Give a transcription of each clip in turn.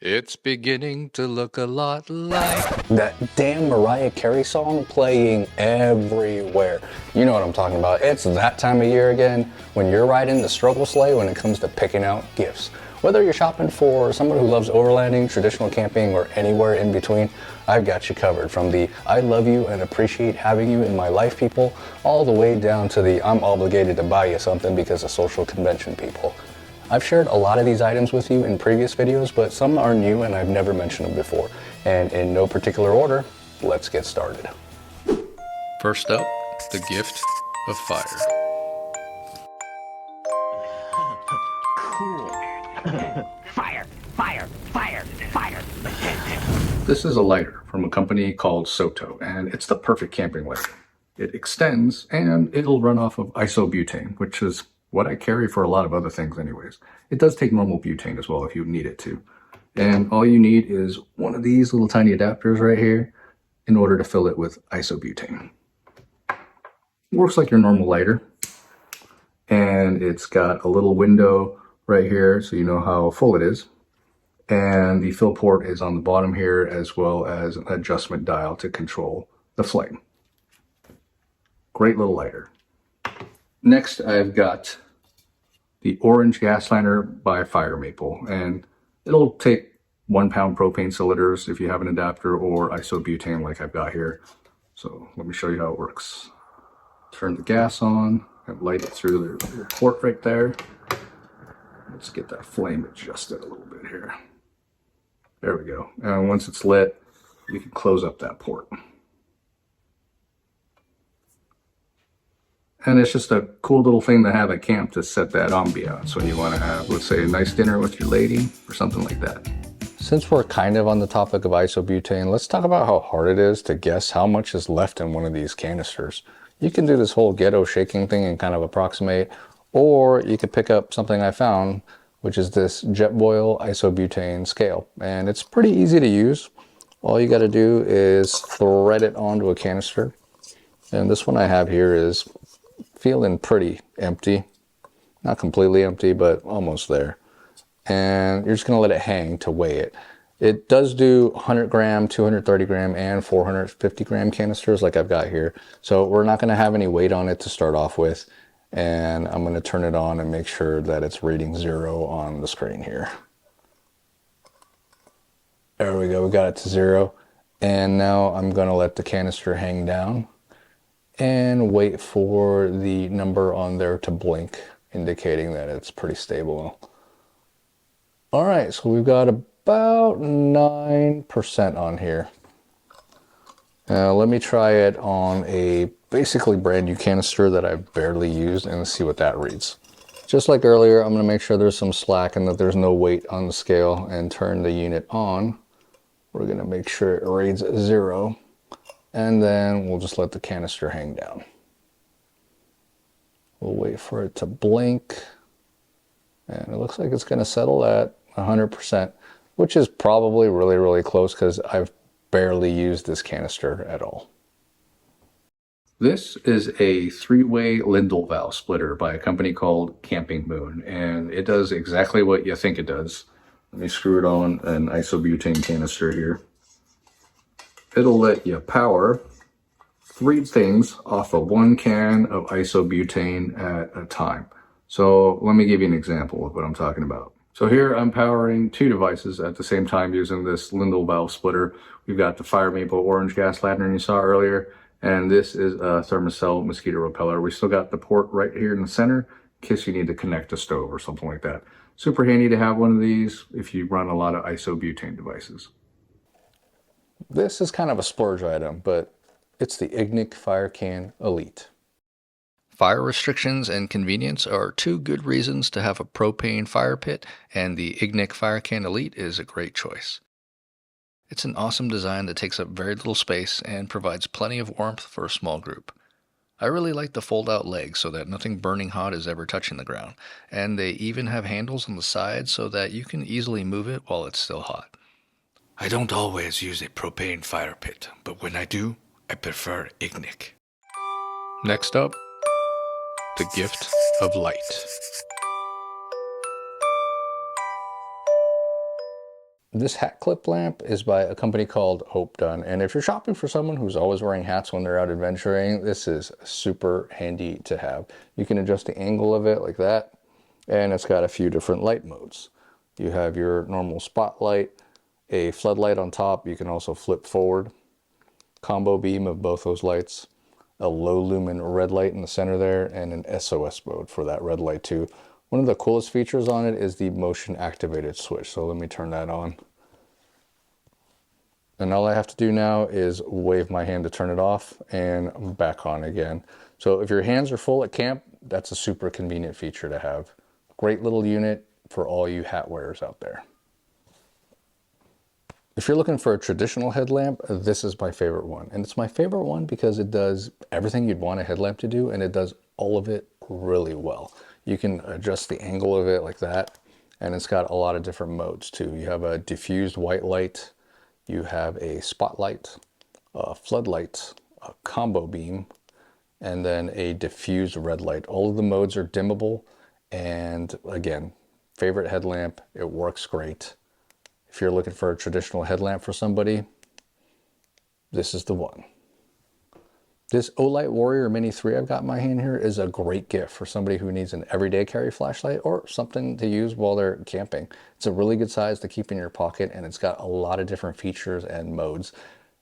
It's beginning to look a lot like that damn Mariah Carey song playing everywhere. You know what I'm talking about. It's that time of year again when you're riding the struggle sleigh when it comes to picking out gifts. Whether you're shopping for someone who loves overlanding, traditional camping, or anywhere in between, I've got you covered. From the I love you and appreciate having you in my life people, all the way down to the I'm obligated to buy you something because of social convention people. I've shared a lot of these items with you in previous videos, but some are new and I've never mentioned them before. And in no particular order, let's get started. First up, the gift of fire. Cool. Fire, fire, fire, fire. This is a lighter from a company called Soto, and it's the perfect camping lighter. It extends and it'll run off of isobutane, which is what I carry for a lot of other things anyways. It does take normal butane as well if you need it to. And all you need is one of these little tiny adapters right here in order to fill it with isobutane. It works like your normal lighter. And it's got a little window right here so you know how full it is. And the fill port is on the bottom here, as well as an adjustment dial to control the flame. Great little lighter. Next, I've got the orange gas lantern by Fire Maple, and it'll take 1 pound propane cylinders if you have an adapter, or isobutane like I've got here. So let me show you how it works. Turn the gas on and light it through the port right there. Let's get that flame adjusted a little bit here. There we go. And once it's lit, you can close up that port. And it's just a cool little thing to have at camp to set that ambiance when you want to have, let's say, a nice dinner with your lady or something like that. Since we're kind of on the topic of isobutane, let's talk about how hard it is to guess how much is left in one of these canisters. You can do this whole ghetto shaking thing and kind of approximate, or you could pick up something I found, which is this Jetboil isobutane scale. And it's pretty easy to use. All you got to do is thread it onto a canister. And this one I have here is feeling pretty empty. Not completely empty, but almost there. And you're just going to let it hang to weigh it. It does do 100 gram, 230 gram, and 450 gram canisters like I've got here. So we're not going to have any weight on it to start off with. And I'm going to turn it on and make sure that it's reading 0 on the screen here. There we go, we got it to 0. And now I'm going to let the canister hang down and wait for the number on there to blink, indicating that it's pretty stable. All right, so we've got about 9% on here. Now let me try it on a basically brand new canister that I've barely used and see what that reads. Just like earlier, I'm going to make sure there's some slack and that there's no weight on the scale and turn the unit on. We're going to make sure it reads 0, and then we'll just let the canister hang down. We'll wait for it to blink, and it looks like it's going to settle at 100%, which is probably really, really close because I've barely used this canister at all. This is a 3-way Lindell valve splitter by a company called Camping Moon, and it does exactly what you think it does. Let me screw it on an isobutane canister here. It'll let you power 3 things off of 1 can of isobutane at a time. So let me give you an example of what I'm talking about. So here I'm powering 2 devices at the same time using this Lindell valve splitter. We've got the Fire Maple orange gas lantern you saw earlier, and this is a Thermacell mosquito repeller. We still got the port right here in the center in case you need to connect a stove or something like that. Super handy to have one of these if you run a lot of isobutane devices. This is kind of a splurge item, but it's the Ignik Fire Can Elite. Fire restrictions and convenience are 2 good reasons to have a propane fire pit, and the Ignik Fire Can Elite is a great choice. It's an awesome design that takes up very little space and provides plenty of warmth for a small group. I really like the fold-out legs so that nothing burning hot is ever touching the ground, and they even have handles on the side so that you can easily move it while it's still hot. I don't always use a propane fire pit, but when I do, I prefer Ignik. Next up, the gift of light. This hat clip lamp is by a company called Hope Done. And if you're shopping for someone who's always wearing hats when they're out adventuring, this is super handy to have. You can adjust the angle of it like that. And it's got a few different light modes. You have your normal spotlight, a floodlight on top. You can also flip forward. Combo beam of both those lights. A low lumen red light in the center there, and an SOS mode for that red light too. One of the coolest features on it is the motion activated switch. So let me turn that on. And all I have to do now is wave my hand to turn it off and back on again. So if your hands are full at camp, that's a super convenient feature to have. Great little unit for all you hat wearers out there. If you're looking for a traditional headlamp, this is my favorite one. And it's my favorite one because it does everything you'd want a headlamp to do, and it does all of it really well. You can adjust the angle of it like that, and it's got a lot of different modes too. You have a diffused white light, you have a spotlight, a floodlight, a combo beam, and then a diffused red light. All of the modes are dimmable, and again, favorite headlamp, it works great. If you're looking for a traditional headlamp for somebody, this is the one. This Olight Warrior Mini 3 I've got in my hand here is a great gift for somebody who needs an everyday carry flashlight or something to use while they're camping. It's a really good size to keep in your pocket, and it's got a lot of different features and modes.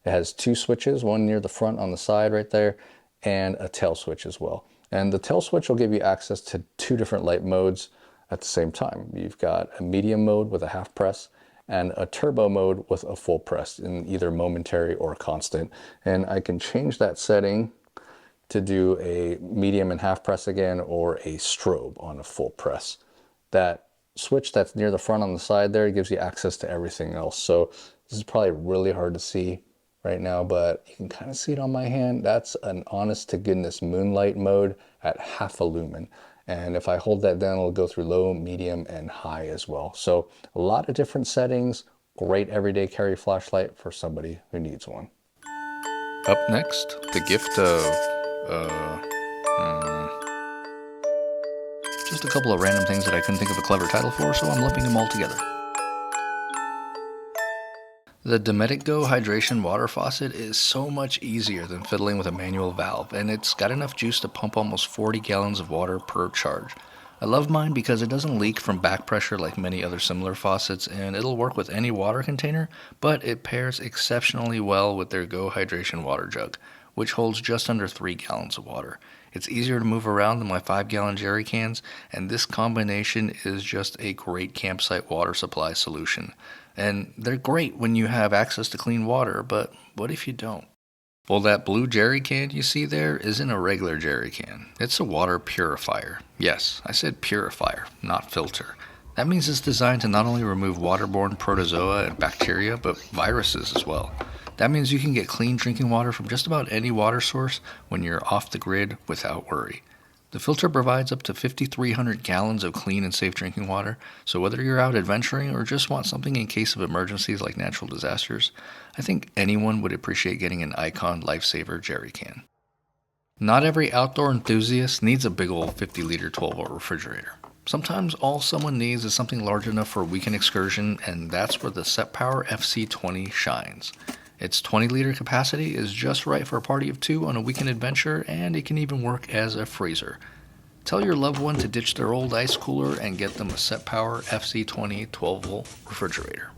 It has two switches, one near the front on the side right there, and a tail switch as well. And the tail switch will give you access to two different light modes at the same time. You've got a medium mode with a half press, and a turbo mode with a full press in either momentary or constant. And I can change that setting to do a medium and half press again, or a strobe on a full press. That switch that's near the front on the side there gives you access to everything else. So this is probably really hard to see right now, but you can kind of see it on my hand. That's an honest to goodness moonlight mode at half a lumen. And if I hold that down, it'll go through low, medium, and high as well. So a lot of different settings, great everyday carry flashlight for somebody who needs one. Up next, the gift of, Just a couple of random things that I couldn't think of a clever title for, so I'm lumping them all together. The Dometic Go hydration water faucet is so much easier than fiddling with a manual valve, and it's got enough juice to pump almost 40 gallons of water per charge. I love mine because it doesn't leak from back pressure like many other similar faucets, and it'll work with any water container, but it pairs exceptionally well with their Go Hydration water jug, which holds just under 3 gallons of water. It's easier to move around than my 5-gallon jerry cans, and this combination is just a great campsite water supply solution. And they're great when you have access to clean water, but what if you don't? Well, that blue jerry can you see there isn't a regular jerry can. It's a water purifier. Yes, I said purifier, not filter. That means it's designed to not only remove waterborne protozoa and bacteria, but viruses as well. That means you can get clean drinking water from just about any water source when you're off the grid without worry. The filter provides up to 5,300 gallons of clean and safe drinking water, so whether you're out adventuring or just want something in case of emergencies like natural disasters, I think anyone would appreciate getting an Icon Lifesaver jerry can. Not every outdoor enthusiast needs a big old 50-liter 12-volt refrigerator. Sometimes all someone needs is something large enough for a weekend excursion, and that's where the Set Power FC20 shines. Its 20-liter capacity is just right for a party of 2 on a weekend adventure, and it can even work as a freezer. Tell your loved one to ditch their old ice cooler and get them a Set Power FC20 12-volt refrigerator.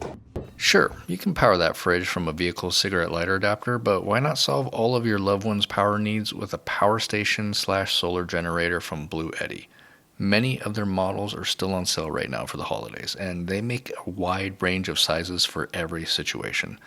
Sure, you can power that fridge from a vehicle's cigarette lighter adapter, but why not solve all of your loved one's power needs with a power station/solar generator from Blue Eddy? Many of their models are still on sale right now for the holidays, and they make a wide range of sizes for every situation.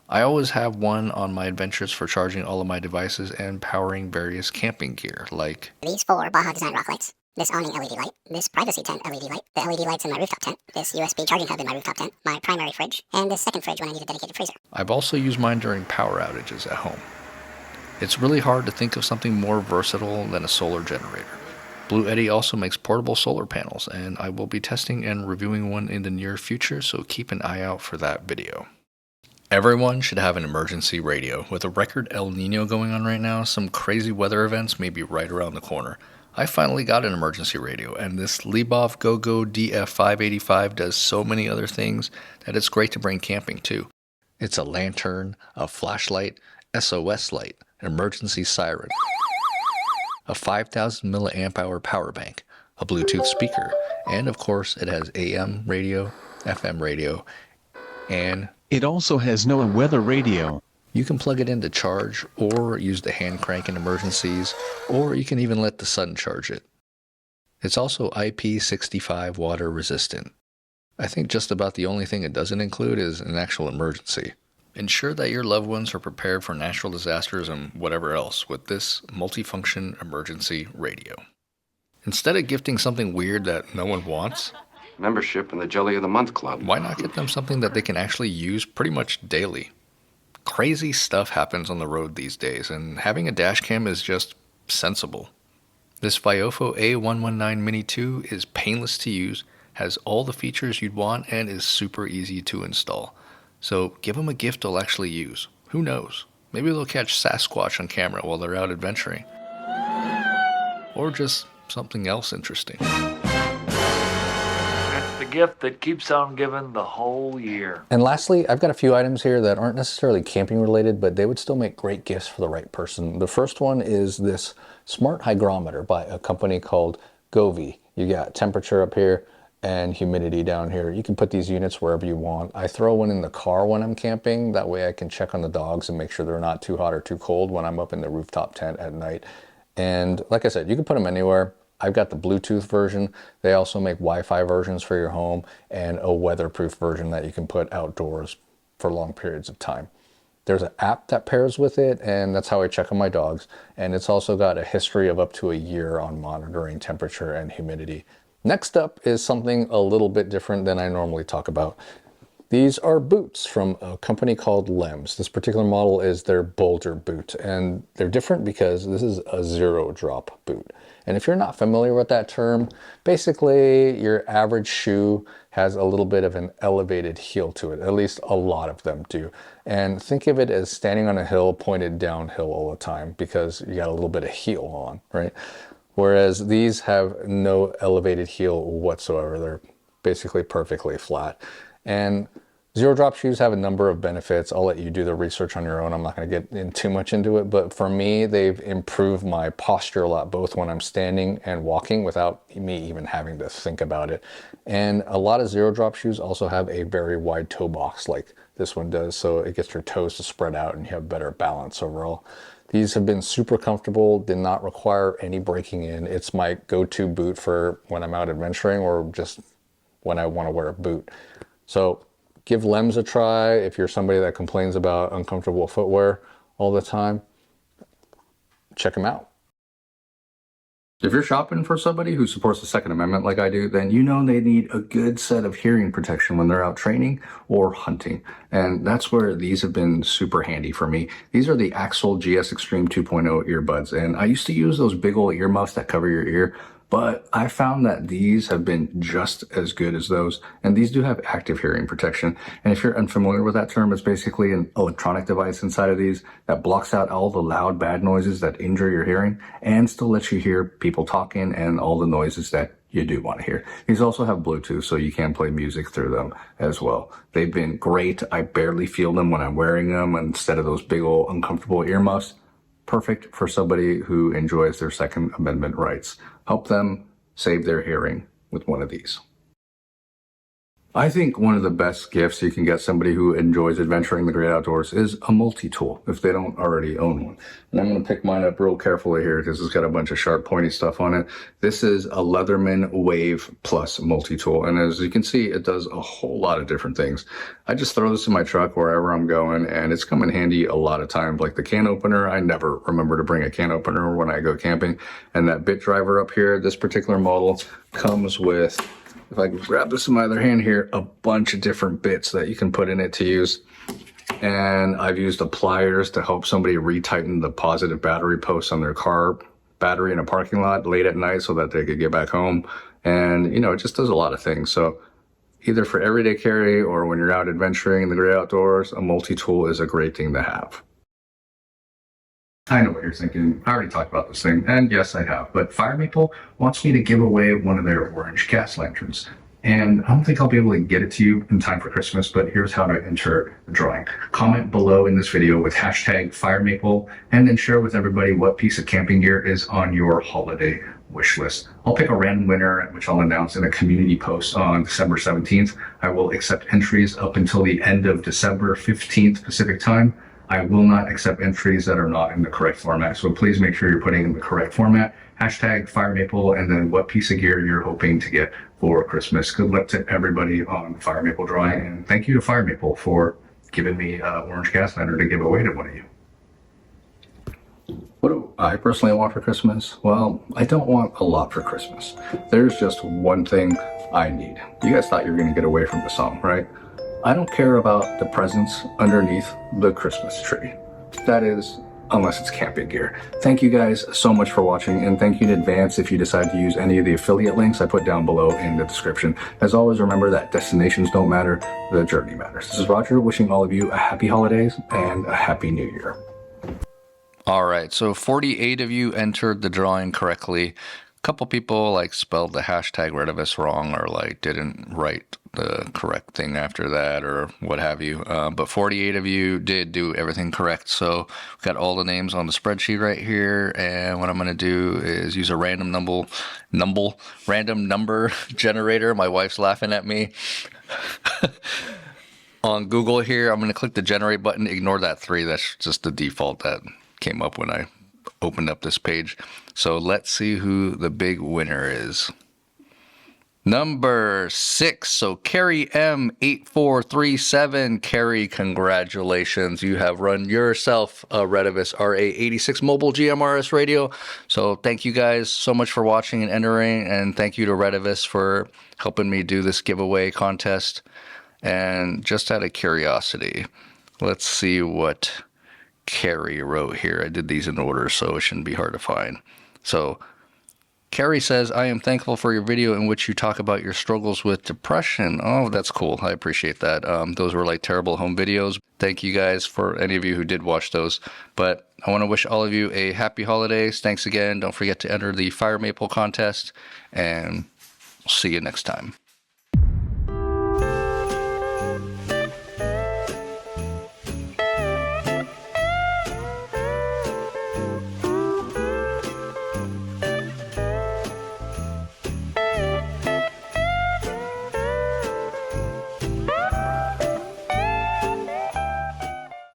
I always have one on my adventures for charging all of my devices and powering various camping gear, like these 4 Baja Design rock lights, this awning LED light, this privacy tent LED light, the LED lights in my rooftop tent, this USB charging hub in my rooftop tent, my primary fridge, and this second fridge when I need a dedicated freezer. I've also used mine during power outages at home. It's really hard to think of something more versatile than a solar generator. Blue Eddy also makes portable solar panels, and I will be testing and reviewing one in the near future, so keep an eye out for that video. Everyone should have an emergency radio. With a record El Nino going on right now, some crazy weather events may be right around the corner. I finally got an emergency radio, and this Lebov GoGo DF585 does so many other things that it's great to bring camping too. It's a lantern, a flashlight, SOS light, an emergency siren, a 5,000 milliamp hour power bank, a Bluetooth speaker, and of course it has AM radio, FM radio, and it also has no weather radio. You can plug it in to charge, or use the hand crank in emergencies, or you can even let the sun charge it. It's also IP65 water resistant. I think just about the only thing it doesn't include is an actual emergency. Ensure that your loved ones are prepared for natural disasters and whatever else with this multifunction emergency radio. Instead of gifting something weird that no one wants, membership in the Jelly of the Month Club. Why not get them something that they can actually use pretty much daily? Crazy stuff happens on the road these days, and having a dash cam is just sensible. This Viofo A119 Mini 2 is painless to use, has all the features you'd want, and is super easy to install. So give them a gift they'll actually use. Who knows? Maybe they'll catch Sasquatch on camera while they're out adventuring. Or just something else interesting. The gift that keeps on giving the whole year. And lastly, I've got a few items here that aren't necessarily camping related, but they would still make great gifts for the right person. The first one is this smart hygrometer by a company called Govee. You got temperature up here and humidity down here. You can put these units wherever you want. I throw one in the car when I'm camping. That way I can check on the dogs and make sure they're not too hot or too cold when I'm up in the rooftop tent at night. And like I said, you can put them anywhere. I've got the Bluetooth version. They also make Wi-Fi versions for your home and a weatherproof version that you can put outdoors for long periods of time. There's an app that pairs with it, and that's how I check on my dogs. And it's also got a history of up to a year on monitoring temperature and humidity. Next up is something a little bit different than I normally talk about. These are boots from a company called Lems. This particular model is their Boulder boot, and they're different because this is a zero drop boot. And if you're not familiar with that term, basically your average shoe has a little bit of an elevated heel to it. At least a lot of them do. And think of it as standing on a hill pointed downhill all the time because you got a little bit of heel on, right? Whereas these have no elevated heel whatsoever. They're basically perfectly flat. And zero drop shoes have a number of benefits. I'll let you do the research on your own. I'm not going to get in too much into it, but for me, they've improved my posture a lot, both when I'm standing and walking without me even having to think about it. And a lot of zero drop shoes also have a very wide toe box like this one does, so it gets your toes to spread out and you have better balance overall. These have been super comfortable, did not require any breaking in. It's my go-to boot for when I'm out adventuring or just when I want to wear a boot. So give Lems a try if you're somebody that complains about uncomfortable footwear all the time. Check them out. If you're shopping for somebody who supports the Second Amendment like I do, then you know they need a good set of hearing protection when they're out training or hunting. And that's where these have been super handy for me. These are the Axel GS Extreme 2.0 earbuds. And I used to use those big old earmuffs that cover your ear, but I found that these have been just as good as those. And these do have active hearing protection. And if you're unfamiliar with that term, it's basically an electronic device inside of these that blocks out all the loud, bad noises that injure your hearing and still lets you hear people talking and all the noises that you do want to hear. These also have Bluetooth, so you can play music through them as well. They've been great. I barely feel them when I'm wearing them instead of those big old uncomfortable earmuffs. Perfect for somebody who enjoys their Second Amendment rights. Help them save their hearing with one of these. I think one of the best gifts you can get somebody who enjoys adventuring the great outdoors is a multi-tool, if they don't already own one. And I'm going to pick mine up real carefully here because it's got a bunch of sharp, pointy stuff on it. This is a Leatherman Wave Plus multi-tool. And as you can see, it does a whole lot of different things. I just throw this in my truck wherever I'm going, and it's come in handy a lot of times. Like the can opener, I never remember to bring a can opener when I go camping. And that bit driver up here, this particular model comes with, if I can grab this in my other hand here, a bunch of different bits that you can put in it to use. And I've used the pliers to help somebody retighten the positive battery posts on their car battery in a parking lot late at night so that they could get back home. And, you know, it just does a lot of things. So either for everyday carry or when you're out adventuring in the great outdoors, a multi-tool is a great thing to have. I know what you're thinking. I already talked about this thing, and yes, I have. But Fire Maple wants me to give away one of their orange gas lanterns. And I don't think I'll be able to get it to you in time for Christmas, but here's how to enter the drawing. Comment below in this video with hashtag Fire Maple, and then share with everybody what piece of camping gear is on your holiday wish list. I'll pick a random winner, which I'll announce in a community post on December 17th. I will accept entries up until the end of December 15th Pacific time. I will not accept entries that are not in the correct format. So please make sure you're putting in the correct format. Hashtag Fire Maple, and then what piece of gear you're hoping to get for Christmas. Good luck to everybody on Fire Maple drawing, and thank you to Fire Maple for giving me orange gas lantern to give away to one of you. What do I personally want for Christmas? Well, I don't want a lot for Christmas. There's just one thing I need. You guys thought you were going to get away from the song, right? I don't care about the presents underneath the Christmas tree. That is, unless it's camping gear. Thank you guys so much for watching, and thank you in advance if you decide to use any of the affiliate links I put down below in the description. As always, remember that destinations don't matter, the journey matters. This is Roger wishing all of you a happy holidays and a happy new year. All right, so 48 of you entered the drawing correctly. A couple people like spelled the hashtag Redivus wrong, or like didn't write the correct thing after that, or what have you. But 48 of you did do everything correct. So we've got all the names on the spreadsheet right here. And what I'm going to do is use a random number generator. My wife's laughing at me. On Google here, I'm going to click the generate button. Ignore that 3. That's just the default that came up when I opened up this page. So let's see who the big winner is. Number 6. So Carrie M8437. Carrie, congratulations. You have run yourself a Redivus RA86 mobile GMRS radio. So thank you guys so much for watching and entering. And thank you to Redivus for helping me do this giveaway contest. And just out of curiosity, let's see what Carrie wrote here. I did these in order, so it shouldn't be hard to find. So Carrie says, I am thankful for your video in which you talk about your struggles with depression. Oh, that's cool. I appreciate that. Those were like terrible home videos. Thank you guys for any of you who did watch those. But I want to wish all of you a happy holidays. Thanks again. Don't forget to enter the Fire Maple contest, and we'll see you next time.